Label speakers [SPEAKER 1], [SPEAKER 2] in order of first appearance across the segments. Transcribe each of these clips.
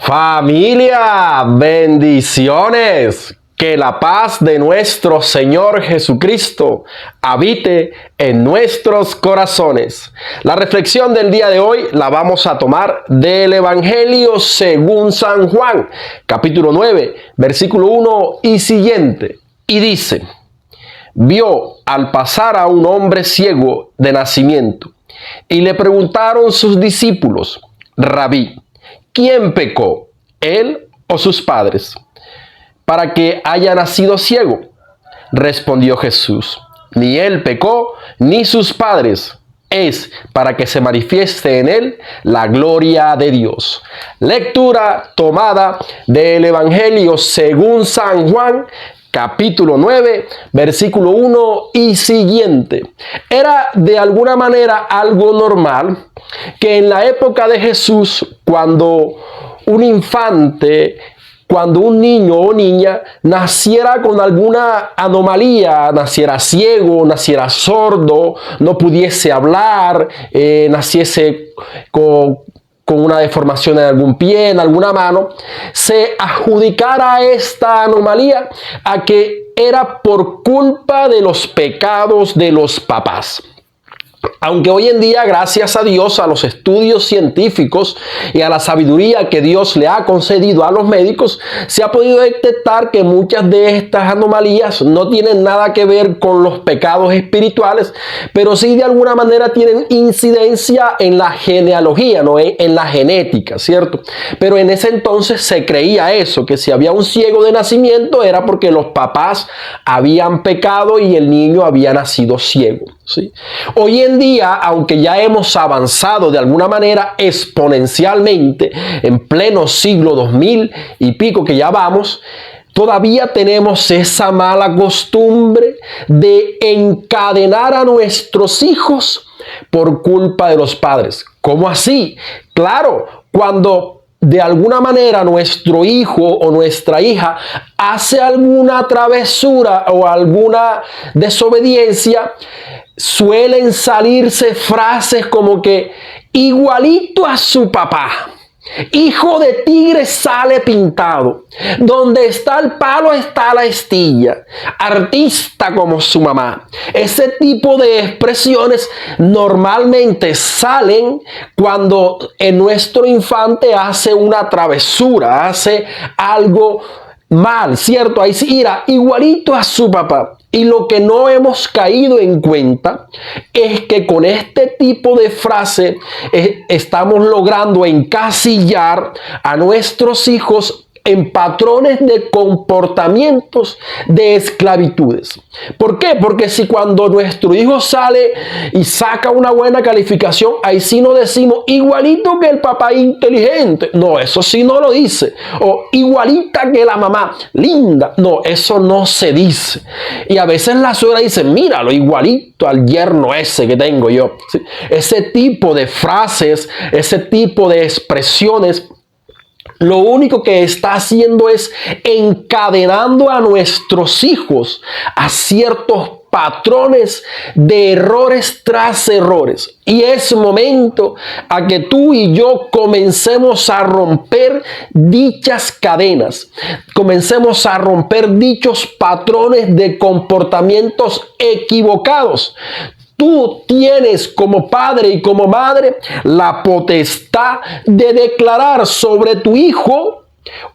[SPEAKER 1] Familia, bendiciones. Que la paz de nuestro Señor Jesucristo habite en nuestros corazones. La reflexión del día de hoy la vamos a tomar del Evangelio según San Juan, capítulo 9, versículo 1 y siguiente. Y dice: vio al pasar a un hombre ciego de nacimiento, y le preguntaron sus discípulos: Rabí, ¿quién pecó, él o sus padres, para que haya nacido ciego? Respondió Jesús: ni él pecó, ni sus padres. Es para que se manifieste en él la gloria de Dios. Lectura tomada del Evangelio según San Juan, capítulo 9, versículo 1 y siguiente. Era de alguna manera algo normal que en la época de Jesús, cuando un niño o niña naciera con alguna anomalía, naciera ciego, naciera sordo, no pudiese hablar, naciese con una deformación en algún pie, en alguna mano, se adjudicara esta anomalía a que era por culpa de los pecados de los papás. Aunque hoy en día, gracias a Dios, a los estudios científicos y a la sabiduría que Dios le ha concedido a los médicos, se ha podido detectar que muchas de estas anomalías no tienen nada que ver con los pecados espirituales, pero sí de alguna manera tienen incidencia en la genealogía, ¿no? En la genética, ¿cierto? Pero en ese entonces se creía eso, que si había un ciego de nacimiento era porque los papás habían pecado y el niño había nacido ciego, ¿sí? Hoy en día, aunque ya hemos avanzado de alguna manera exponencialmente en pleno siglo 2000 y pico que ya vamos, todavía tenemos esa mala costumbre de encadenar a nuestros hijos por culpa de los padres. ¿Cómo así? Claro, cuando de alguna manera nuestro hijo o nuestra hija hace alguna travesura o alguna desobediencia, suelen salirse frases como que igualito a su papá. Hijo de tigre sale pintado. Donde está el palo está la astilla. Artista como su mamá. Ese tipo de expresiones normalmente salen cuando nuestro infante hace una travesura, hace algo mal, ¿cierto? Ahí sí irá igualito a su papá. Y lo que no hemos caído en cuenta es que con este tipo de frase estamos logrando encasillar a nuestros hijos en patrones de comportamientos de esclavitudes. ¿Por qué? Porque si cuando nuestro hijo sale y saca una buena calificación, ahí sí no decimos igualito que el papá inteligente. No, eso sí no lo dice. O igualita que la mamá, linda. No, eso no se dice. Y a veces la suegra dice, míralo, igualito al yerno ese que tengo yo. ¿Sí? Ese tipo de frases, ese tipo de expresiones, lo único que está haciendo es encadenando a nuestros hijos a ciertos patrones de errores tras errores. Y es momento a que tú y yo comencemos a romper dichas cadenas, comencemos a romper dichos patrones de comportamientos equivocados. Tú tienes como padre y como madre la potestad de declarar sobre tu hijo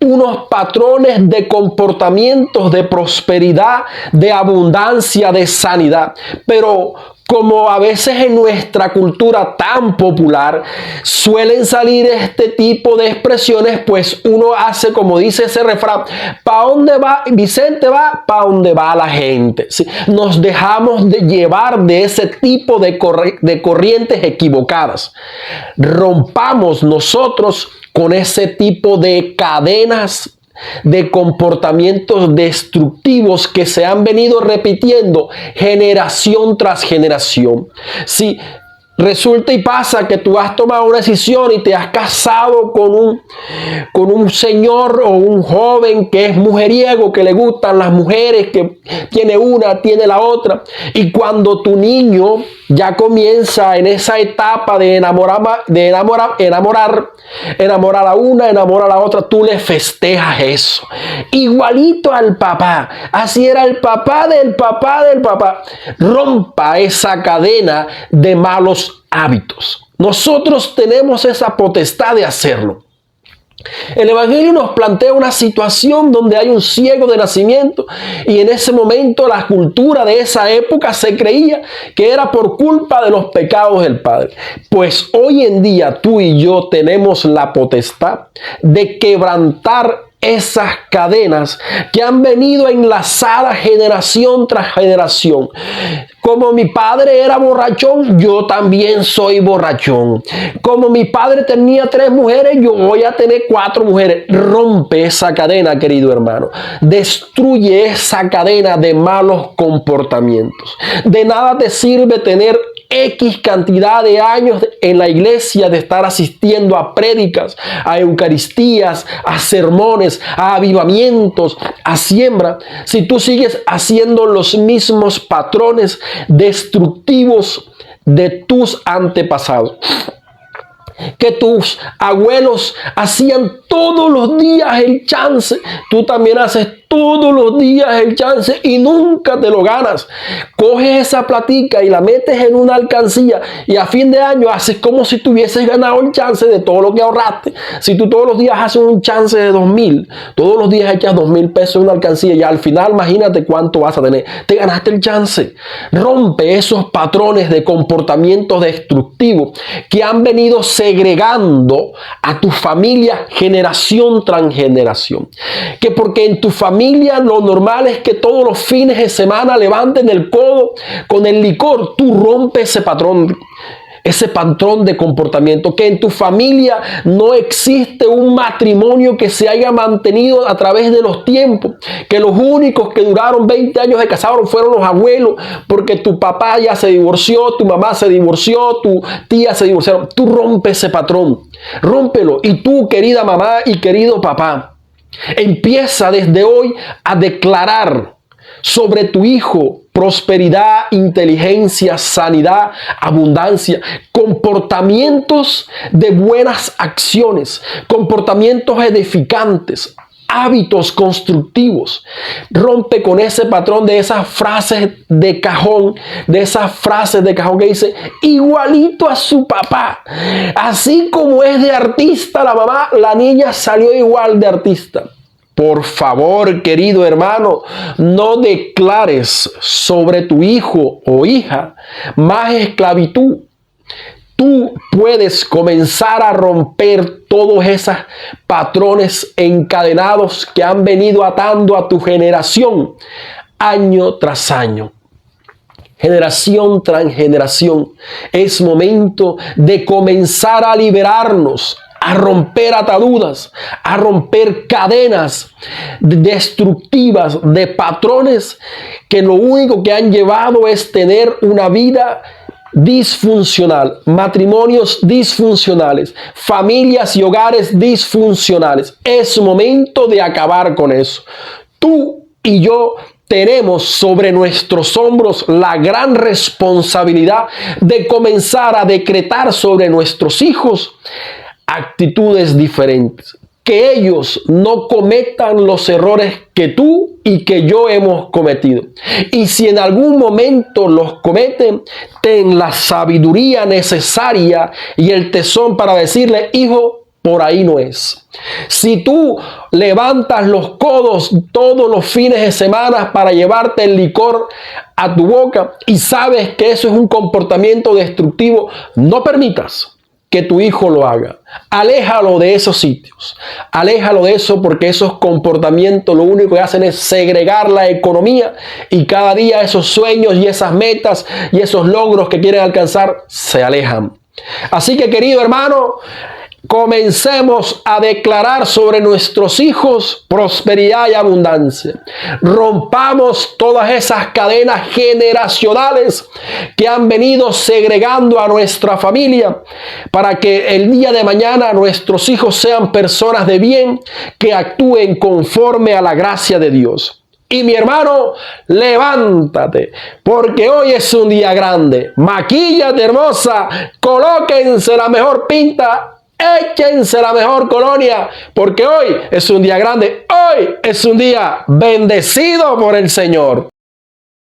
[SPEAKER 1] unos patrones de comportamientos de prosperidad, de abundancia, de sanidad. Pero como a veces en nuestra cultura tan popular suelen salir este tipo de expresiones, pues uno hace como dice ese refrán: ¿pa' dónde va Vicente? Va pa' dónde va la gente. ¿Sí? Nos dejamos de llevar de ese tipo de corrientes equivocadas. Rompamos nosotros con ese tipo de cadenas de comportamientos destructivos que se han venido repitiendo generación tras generación. Si resulta y pasa que tú has tomado una decisión y te has casado con un señor o un joven que es mujeriego, que le gustan las mujeres, que tiene una, tiene la otra, y cuando tu niño ya comienza en esa etapa de enamorar a una, enamorar a la otra, tú le festejas eso. Igualito al papá, así era el papá del papá del papá. Rompa esa cadena de malos hábitos. Nosotros tenemos esa potestad de hacerlo. El Evangelio nos plantea una situación donde hay un ciego de nacimiento y en ese momento la cultura de esa época se creía que era por culpa de los pecados del padre. Pues hoy en día tú y yo tenemos la potestad de quebrantar esas cadenas que han venido enlazadas generación tras generación. Como mi padre era borrachón, yo también soy borrachón. Como mi padre tenía 3 mujeres, yo voy a tener 4 mujeres. Rompe esa cadena, querido hermano. Destruye esa cadena de malos comportamientos. De nada te sirve tener X cantidad de años en la iglesia, de estar asistiendo a prédicas, a eucaristías, a sermones, a avivamientos, a siembra, si tú sigues haciendo los mismos patrones destructivos de tus antepasados, que tus abuelos hacían todos los días el chance, tú también haces todos los días el chance y nunca te lo ganas. Coges esa platica y la metes en una alcancía y a fin de año haces como si tuvieses ganado el chance de todo lo que ahorraste. Si tú todos los días haces un chance de 2,000, todos los días echas 2,000 pesos en una alcancía y al final imagínate cuánto vas a tener. Te ganaste el chance. Rompe esos patrones de comportamiento destructivo que han venido segregando a tu familia generación tras generación. Que porque en tu familia lo normal es que todos los fines de semana levanten el codo con el licor, tú rompes ese patrón de comportamiento. Que en tu familia no existe un matrimonio que se haya mantenido a través de los tiempos, que los únicos que duraron 20 años de casados fueron los abuelos, porque tu papá ya se divorció, tu mamá se divorció, tu tía se divorciaron. Tú rompes ese patrón, rómpelo. Y tú, querida mamá y querido papá, empieza desde hoy a declarar sobre tu hijo prosperidad, inteligencia, sanidad, abundancia, comportamientos de buenas acciones, comportamientos edificantes, hábitos constructivos. Rompe con ese patrón de esas frases de cajón, que dice igualito a su papá. Así como es de artista la mamá, la niña salió igual de artista. Por favor, querido hermano, no declares sobre tu hijo o hija más esclavitud. Tú puedes comenzar a romper todos esos patrones encadenados que han venido atando a tu generación año tras año. Generación tras generación. Es momento de comenzar a liberarnos, a romper ataduras, a romper cadenas destructivas de patrones que lo único que han llevado es tener una vida disfuncional, matrimonios disfuncionales, familias y hogares disfuncionales. Es momento de acabar con eso. Tú y yo tenemos sobre nuestros hombros la gran responsabilidad de comenzar a decretar sobre nuestros hijos actitudes diferentes. Que ellos no cometan los errores que tú y que yo hemos cometido. Y si en algún momento los cometen, ten la sabiduría necesaria y el tesón para decirle, hijo, por ahí no es. Si tú levantas los codos todos los fines de semana para llevarte el licor a tu boca y sabes que eso es un comportamiento destructivo, no permitas que tu hijo lo haga. Aléjalo de esos sitios. Aléjalo de eso, porque esos comportamientos lo único que hacen es segregar la economía y cada día esos sueños y esas metas y esos logros que quieren alcanzar se alejan. Así que, querido hermano, comencemos a declarar sobre nuestros hijos prosperidad y abundancia. Rompamos todas esas cadenas generacionales que han venido segregando a nuestra familia, para que el día de mañana nuestros hijos sean personas de bien, que actúen conforme a la gracia de Dios. Y mi hermano, levántate, porque hoy es un día grande. Maquíllate, hermosa, colóquense la mejor pinta, échense la mejor colonia, porque hoy es un día grande. Hoy es un día bendecido por el Señor.